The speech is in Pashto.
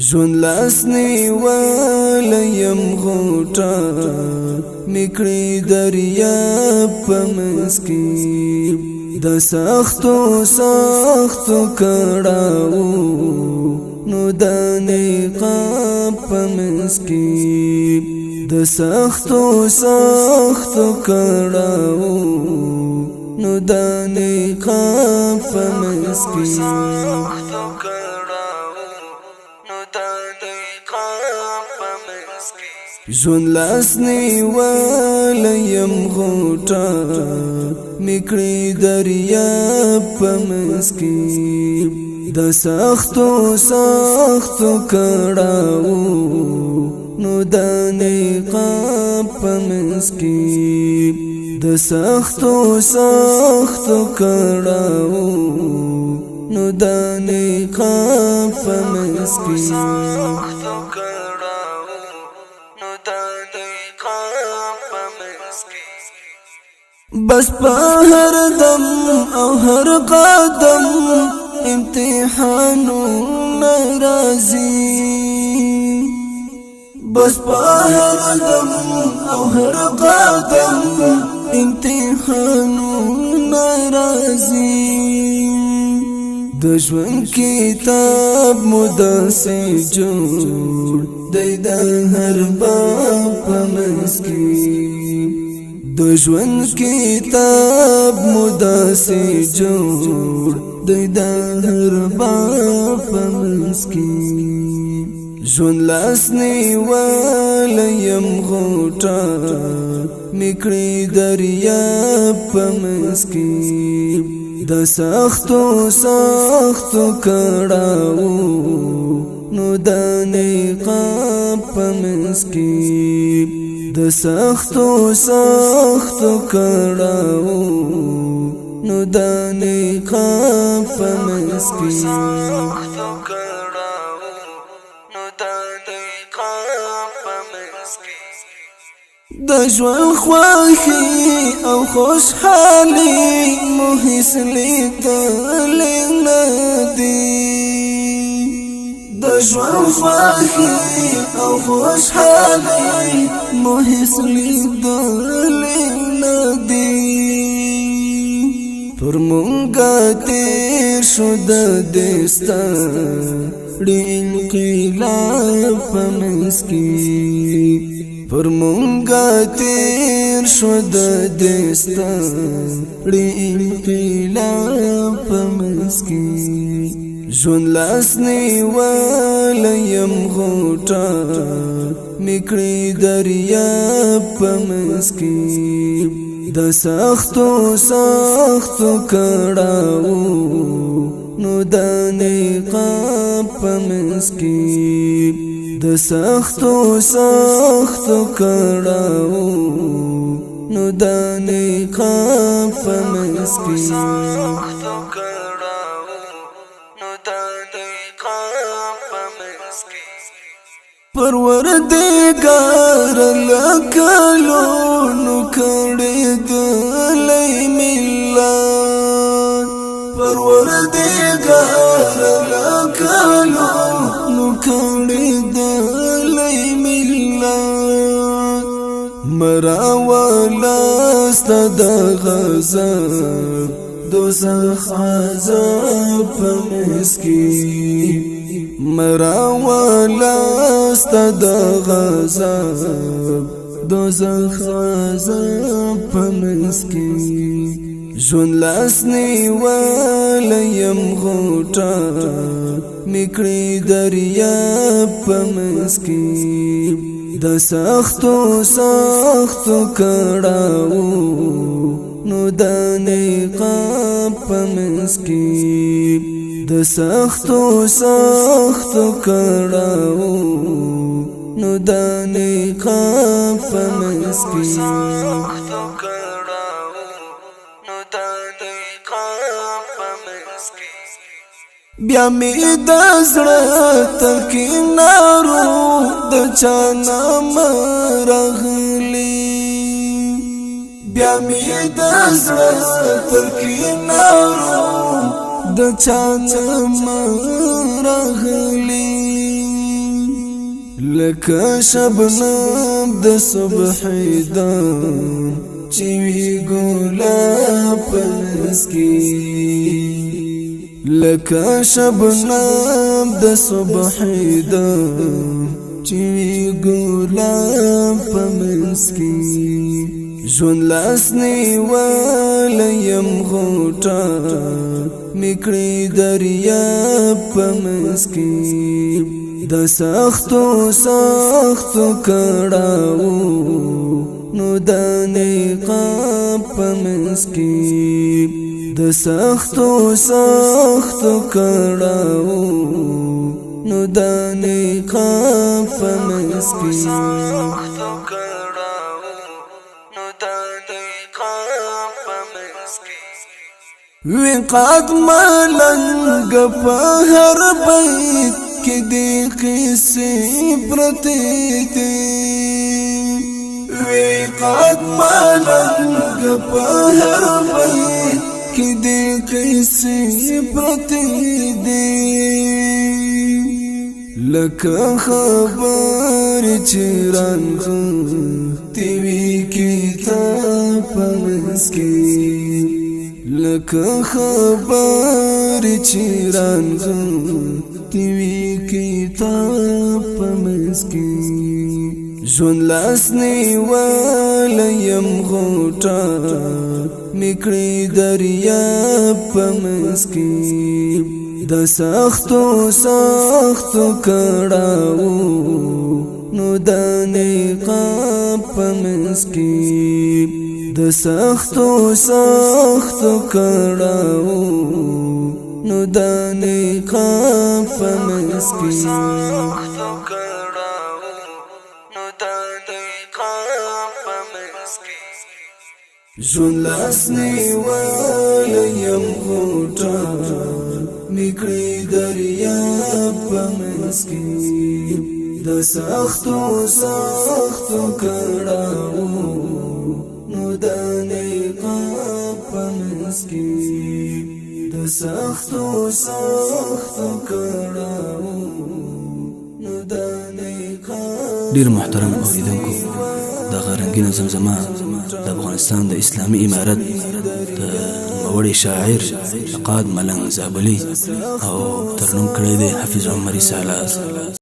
ژوند لاسنی ولیم غوټه میکړی دریا پمس کی د سختو کړهو نو د نقاب پمس کی د سختو کړهو نو د نقاب پمس کی ژوند لاسنی ولیم غوټه میکړی دریا پمس کی د سختو کړهو نو د نقاب پمس کی د سختو کړهو نو د نقاب پمس کی بس په هر دم او هر قدم امتحانونه راځي بس په هر دم او هر قدم امتحانونه راځي د ژوند کتاب مداسه جوړ د هر باب پمس کی د ژوند کتاب مداسه جوړ د هر باب پمس کی ژوند لاسنی ولیم غوټه میکړی دریا پمس کی د سختو کړهو نو د نقاب پمس کی د سختو کړهو نو د نقاب پمس کی د ژوند خوښي او خوشحالي مو هیڅ لیدلې نه دي د ژوند خوښي او خوشحالي مو هیڅ لیدلې نه دي پر مونږه تیر شو د دستړي انقلاب پمس کی پر مونږه تیر شو د دستړي انقلاب پمس کی ژوند لاسنی ولیم غوټه میکړی دریا پمس کی د سختو کړهو نو د نقاب پمس کی د سختو کړهو نو د نقاب پمس کی پروردگار لکلو نو کړي دلای ملت پروردگار لکلو نو کړي دلای ملت مراولا ستد غضب دوزخ عذاب پمس کی مراولا ستد غضب دوزخ عذاب پمس کی ژوند لاسنی ولیم غوټه میکړی دریا پمس کی د سختو کړهو نو د نقاب پمس کی د سختو کړهو نو د نقاب پمس کی بیا می د زړه تلکینارو د چانا مرغلی بیا می د زړه تلکینارو د چانا مرغلی لکه شبنم د صبحیدان چې وي ګلاب پسکی لکه شبنم د صبحیدان چې وي ګلاب پسکی ژوند لاس نیولیم غوټه میکړې دریاب پسکی د سختو کړهو نو د نقاب په منځ کې د سختو کړهو نو د نقاب په منځ کې وقات ملنګ په هر بیت کې دې قصې پرتې دي وقات ملنګ په هر بیت کې دې قصې پرتې دي لکه خبر چې رانغښتې وي کتاب په منځ کې لکه خبر چې رانغښتې وي کتاب په منځ کې ژوند لاس نیولیم غوټه میکړې دریاب په منځ کې د سختو کړهو نو د نقاب په منځ کې د سختو کړهو نو د نقاب په منځ کې ژوند لاس نیولیم غوټه میکړې دریاب په منځ کې د سختو کړهو نو د نقاب په منځ کې د سختو کړهو نو د نقاب. ډیر محترم اوریدونکو دغه رنګینه زمزمه د افغانستان د اسلامي امارت د نوموړي شاعر عقاد ملنګ زابلي او ترنم کړی دی حافظ عمر سالار.